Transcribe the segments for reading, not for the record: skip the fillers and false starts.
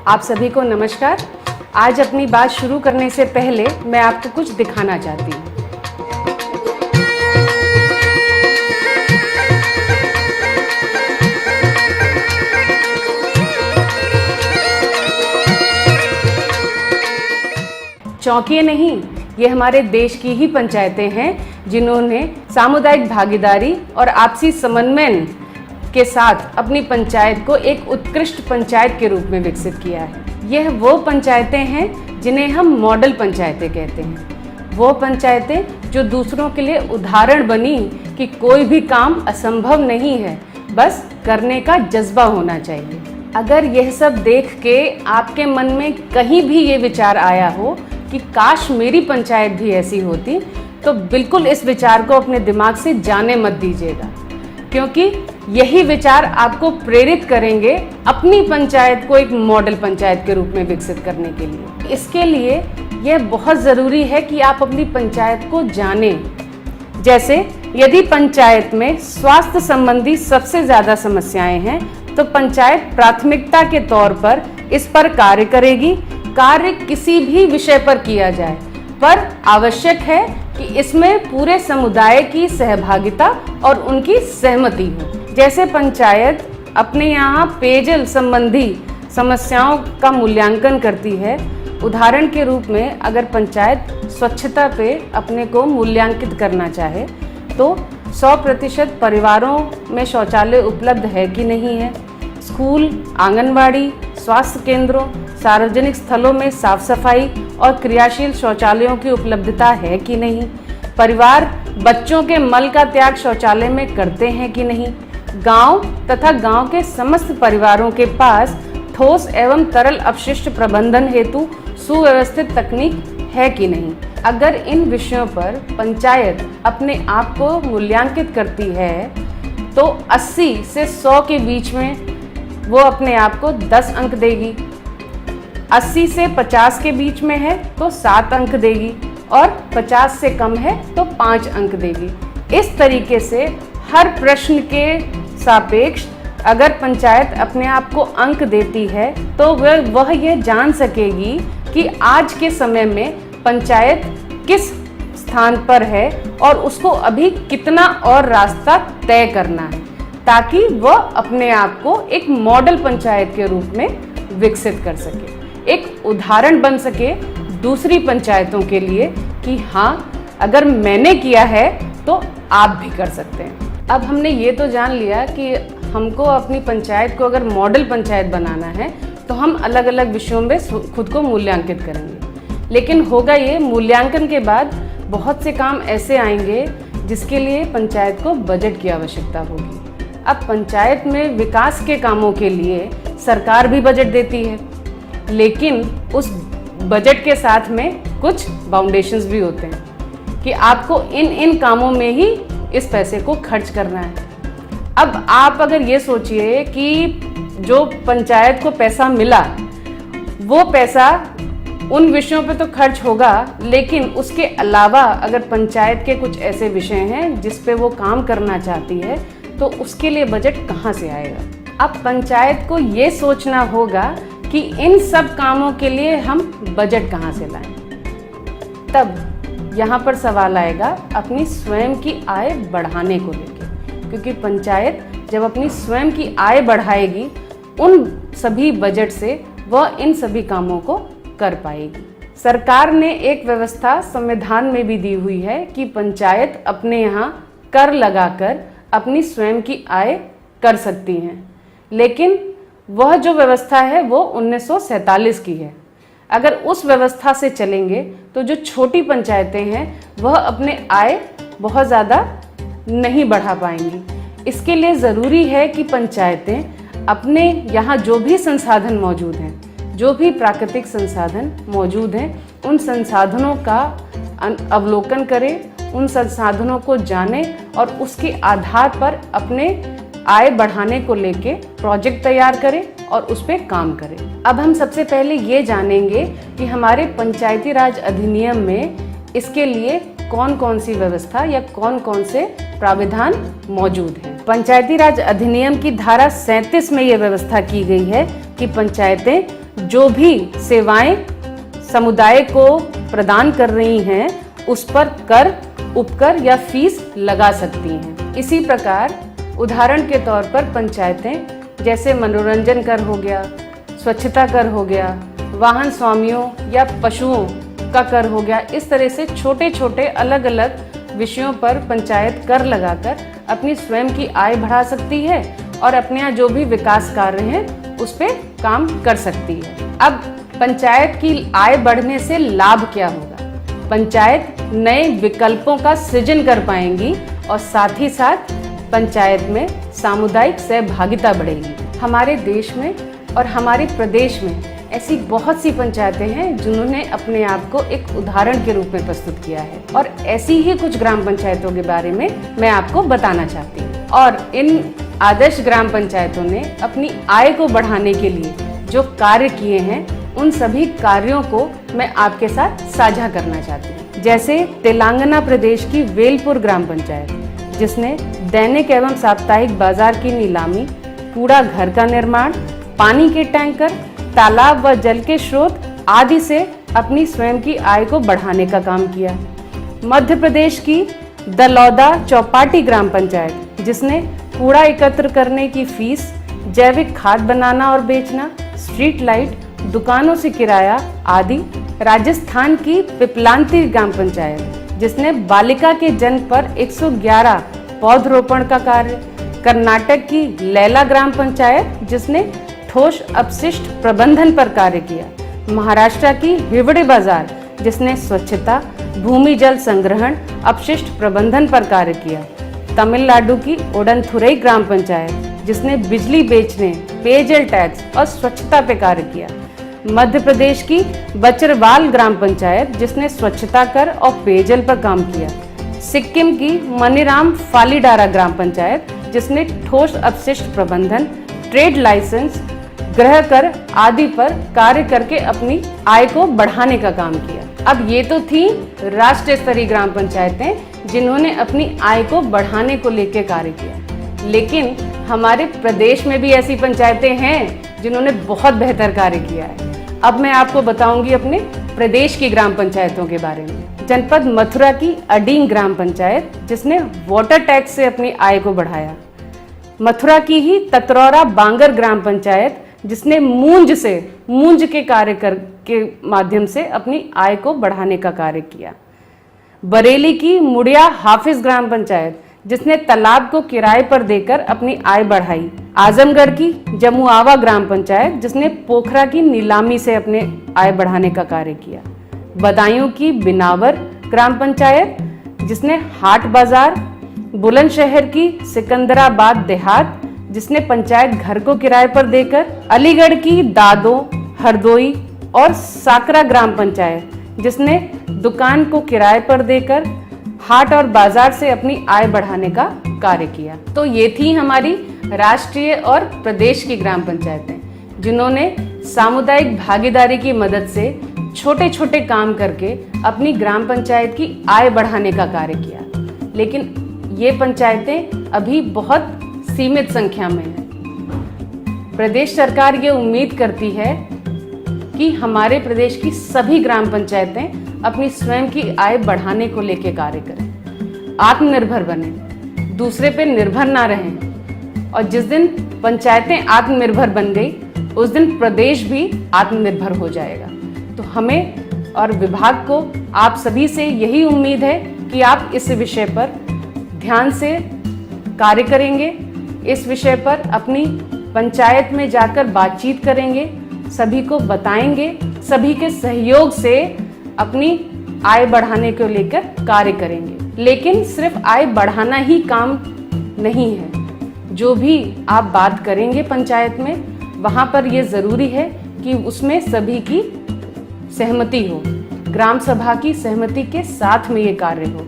आप सभी को नमस्कार। आज अपनी बात शुरू करने से पहले मैं आपको कुछ दिखाना चाहती हूँ। चौंकिए नहीं, ये हमारे देश की ही पंचायतें हैं जिन्होंने सामुदायिक भागीदारी और आपसी समन्वय के साथ अपनी पंचायत को एक उत्कृष्ट पंचायत के रूप में विकसित किया है। यह वो पंचायतें हैं जिन्हें हम मॉडल पंचायतें कहते हैं। वो पंचायतें जो दूसरों के लिए उदाहरण बनी कि कोई भी काम असंभव नहीं है, बस करने का जज्बा होना चाहिए। अगर यह सब देख के आपके मन में कहीं भी ये विचार आया हो कि काश मेरी पंचायत भी ऐसी होती, तो बिल्कुल इस विचार को अपने दिमाग से जाने मत दीजिएगा, क्योंकि यही विचार आपको प्रेरित करेंगे अपनी पंचायत को एक मॉडल पंचायत के रूप में विकसित करने के लिए। इसके लिए यह बहुत ज़रूरी है कि आप अपनी पंचायत को जानें। जैसे यदि पंचायत में स्वास्थ्य संबंधी सबसे ज़्यादा समस्याएं हैं, तो पंचायत प्राथमिकता के तौर पर इस पर कार्य करेगी। कार्य किसी भी विषय पर किया जाए, पर आवश्यक है कि इसमें पूरे समुदाय की सहभागिता और उनकी सहमति हो। जैसे पंचायत अपने यहाँ पेयजल संबंधी समस्याओं का मूल्यांकन करती है, उदाहरण के रूप में अगर पंचायत स्वच्छता पे अपने को मूल्यांकित करना चाहे, तो 100% परिवारों में शौचालय उपलब्ध है कि नहीं है, स्कूल, आंगनबाड़ी, स्वास्थ्य केंद्रों, सार्वजनिक स्थलों में साफ सफाई और क्रियाशील शौचालयों की उपलब्धता है कि नहीं, परिवार बच्चों के मल का त्याग शौचालय में करते हैं कि नहीं, गांव तथा गांव के समस्त परिवारों के पास ठोस एवं तरल अपशिष्ट प्रबंधन हेतु सुव्यवस्थित तकनीक है कि नहीं। अगर इन विषयों पर पंचायत अपने आप को मूल्यांकित करती है, तो 80 से 100 के बीच में वो अपने आप को 10 अंक देगी, 80 से 50 के बीच में है तो 7 अंक देगी, और 50 से कम है तो 5 अंक देगी। इस तरीके से हर प्रश्न के सापेक्ष अगर पंचायत अपने आप को अंक देती है, तो वह ये जान सकेगी कि आज के समय में पंचायत किस स्थान पर है और उसको अभी कितना और रास्ता तय करना है, ताकि वह अपने आप को एक मॉडल पंचायत के रूप में विकसित कर सके, एक उदाहरण बन सके दूसरी पंचायतों के लिए कि हाँ, अगर मैंने किया है तो आप भी कर सकते हैं। अब हमने ये तो जान लिया कि हमको अपनी पंचायत को अगर मॉडल पंचायत बनाना है, तो हम अलग अलग विषयों में खुद को मूल्यांकित करेंगे। लेकिन होगा ये, मूल्यांकन के बाद बहुत से काम ऐसे आएंगे जिसके लिए पंचायत को बजट की आवश्यकता होगी। अब पंचायत में विकास के कामों के लिए सरकार भी बजट देती है, लेकिन उस बजट के साथ में कुछ बाउंडेशंस भी होते हैं कि आपको इन कामों में ही इस पैसे को खर्च करना है। अब आप अगर ये सोचिए कि जो पंचायत को पैसा मिला, वो पैसा उन विषयों पे तो खर्च होगा, लेकिन उसके अलावा अगर पंचायत के कुछ ऐसे विषय हैं जिस पे वो काम करना चाहती है, तो उसके लिए बजट कहाँ से आएगा। अब पंचायत को ये सोचना होगा कि इन सब कामों के लिए हम बजट कहाँ से लाएं। तब यहाँ पर सवाल आएगा अपनी स्वयं की आय बढ़ाने को लेकर, क्योंकि पंचायत जब अपनी स्वयं की आय बढ़ाएगी, उन सभी बजट से वह इन सभी कामों को कर पाएगी। सरकार ने एक व्यवस्था संविधान में भी दी हुई है कि पंचायत अपने यहाँ कर लगाकर अपनी स्वयं की आय कर सकती हैं, लेकिन वह जो व्यवस्था है वो 1947 की है। अगर उस व्यवस्था से चलेंगे तो जो छोटी पंचायतें हैं वह अपने आय बहुत ज़्यादा नहीं बढ़ा पाएंगी। इसके लिए ज़रूरी है कि पंचायतें अपने यहाँ जो भी संसाधन मौजूद हैं, जो भी प्राकृतिक संसाधन मौजूद हैं, उन संसाधनों का अवलोकन करें, उन संसाधनों को जानें और उसके आधार पर अपने आय बढ़ाने को लेके प्रोजेक्ट तैयार करें और उस पर काम करें। अब हम सबसे पहले ये जानेंगे कि हमारे पंचायती राज अधिनियम में इसके लिए कौन कौन सी व्यवस्था या कौन कौन से प्राविधान मौजूद हैं। पंचायती राज अधिनियम की धारा 37 में ये व्यवस्था की गई है कि पंचायतें जो भी सेवाएं समुदाय को प्रदान कर रही हैं उस पर कर, उपकर या फीस लगा सकती हैं। इसी प्रकार उदाहरण के तौर पर पंचायतें जैसे मनोरंजन कर हो गया, स्वच्छता कर हो गया, वाहन स्वामियों या पशुओं का कर हो गया, इस तरह से छोटे छोटे अलग अलग विषयों पर पंचायत कर लगाकर अपनी स्वयं की आय बढ़ा सकती है और अपने यहाँ जो भी विकास कार्य हैं उस पर काम कर सकती है। अब पंचायत की आय बढ़ने से लाभ क्या होगा? पंचायत नए विकल्पों का सृजन कर पाएंगी और साथ ही साथ पंचायत में सामुदायिक सहभागिता बढ़ेगी। हमारे देश में और हमारे प्रदेश में ऐसी बहुत सी पंचायतें हैं जिन्होंने अपने आप को एक उदाहरण के रूप में प्रस्तुत किया है और ऐसी ही कुछ ग्राम पंचायतों के बारे में मैं आपको बताना चाहती हूँ। और इन आदर्श ग्राम पंचायतों ने अपनी आय को बढ़ाने के लिए जो कार्य किए हैं उन सभी कार्यों को मैं आपके साथ साझा करना चाहती हूँ। जैसे तेलंगाना प्रदेश की वेलपुर ग्राम पंचायत, जिसने दैनिक एवं साप्ताहिक बाजार की नीलामी, कूड़ा घर का निर्माण, पानी के टैंकर, तालाब व जल के स्रोत आदि से अपनी स्वयं की आय को बढ़ाने का काम किया। मध्य प्रदेश की दलौदा चौपाटी ग्राम पंचायत, जिसने कूड़ा एकत्र करने की फीस, जैविक खाद बनाना और बेचना, स्ट्रीट लाइट, दुकानों से किराया आदि। राजस्थान की पिपलांती ग्राम पंचायत, जिसने बालिका के जन्म पर 111 पौधरोपण का कार्य। कर्नाटक की लैला ग्राम पंचायत, जिसने ठोस अपशिष्ट प्रबंधन पर कार्य किया। महाराष्ट्र की हिवड़े बाजार, जिसने स्वच्छता, भूमि जल संग्रहण, अपशिष्ट प्रबंधन पर कार्य किया। तमिलनाडु की ओडनथुरई ग्राम पंचायत, जिसने बिजली बेचने, पेयजल टैक्स और स्वच्छता पे कार्य किया। मध्य प्रदेश की बचरवाल ग्राम पंचायत, जिसने स्वच्छता कर और पेयजल पर काम किया। सिक्किम की मनीराम फालीडारा ग्राम पंचायत, जिसने ठोस अपशिष्ट प्रबंधन, ट्रेड लाइसेंस, गृह कर आदि पर कार्य करके अपनी आय को बढ़ाने का काम किया। अब ये तो थी राष्ट्रीय स्तरीय ग्राम पंचायतें जिन्होंने अपनी आय को बढ़ाने को लेकर कार्य किया, लेकिन हमारे प्रदेश में भी ऐसी पंचायतें हैं जिन्होंने बहुत बेहतर कार्य किया है। अब मैं आपको बताऊंगी अपने प्रदेश की ग्राम पंचायतों के बारे में। जनपद मथुरा की अडींग ग्राम पंचायत, जिसने वाटर टैक्स से अपनी आय को बढ़ाया। मथुरा की ही ततरौरा बांगर ग्राम पंचायत, जिसने मूंज के कार्य के माध्यम से अपनी आय को बढ़ाने का कार्य किया। बरेली की मुड़िया हाफिज ग्राम पंचायत, जिसने तालाब को किराए पर देकर अपनी आय बढ़ाई। आजमगढ़ की जमुआवा ग्राम पंचायत, जिसने पोखरा की नीलामी से अपने आय बढ़ाने का कार्य किया। बदायूं की बिनावर ग्राम पंचायत, जिसने हाट बाजार। बुलंदशहर की सिकंदराबाद देहात, जिसने पंचायत घर को किराए पर देकर। अलीगढ़ की दादो, हरदोई और साकरा ग्राम पंचायत, जिसने दुकान को किराए पर देकर हाट और बाजार से अपनी आय बढ़ाने का कार्य किया। तो ये थी हमारी राष्ट्रीय और प्रदेश की ग्राम पंचायतें, जिन्होंने सामुदायिक भागीदारी की मदद से छोटे छोटे काम करके अपनी ग्राम पंचायत की आय बढ़ाने का कार्य किया। लेकिन ये पंचायतें अभी बहुत सीमित संख्या में हैं। प्रदेश सरकार ये उम्मीद करती है कि हमारे प्रदेश की सभी ग्राम पंचायतें अपनी स्वयं की आय बढ़ाने को लेकर कार्य करें, आत्मनिर्भर बने, दूसरे पे निर्भर ना रहें। और जिस दिन पंचायतें आत्मनिर्भर बन गई उस दिन प्रदेश भी आत्मनिर्भर हो जाएगा। तो हमें और विभाग को आप सभी से यही उम्मीद है कि आप इस विषय पर ध्यान से कार्य करेंगे, इस विषय पर अपनी पंचायत में जाकर बातचीत करेंगे, सभी को बताएंगे, सभी के सहयोग से अपनी आय बढ़ाने को लेकर कार्य करेंगे। लेकिन सिर्फ आय बढ़ाना ही काम नहीं है। जो भी आप बात करेंगे पंचायत में, वहाँ पर ये ज़रूरी है कि उसमें सभी की सहमति हो, ग्राम सभा की सहमति के साथ में ये कार्य हो।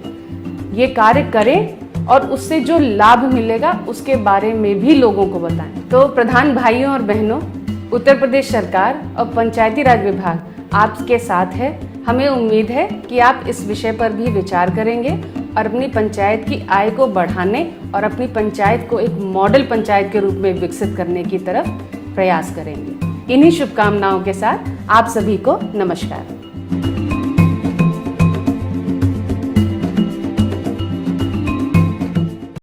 ये कार्य करें और उससे जो लाभ मिलेगा उसके बारे में भी लोगों को बताएं। तो प्रधान भाइयों और बहनों, उत्तर प्रदेश सरकार और पंचायती राज विभाग आपके साथ है। हमें उम्मीद है कि आप इस विषय पर भी विचार करेंगे और अपनी पंचायत की आय को बढ़ाने और अपनी पंचायत को एक मॉडल पंचायत के रूप में विकसित करने की तरफ प्रयास करेंगे। इन्हीं शुभकामनाओं के साथ आप सभी को नमस्कार।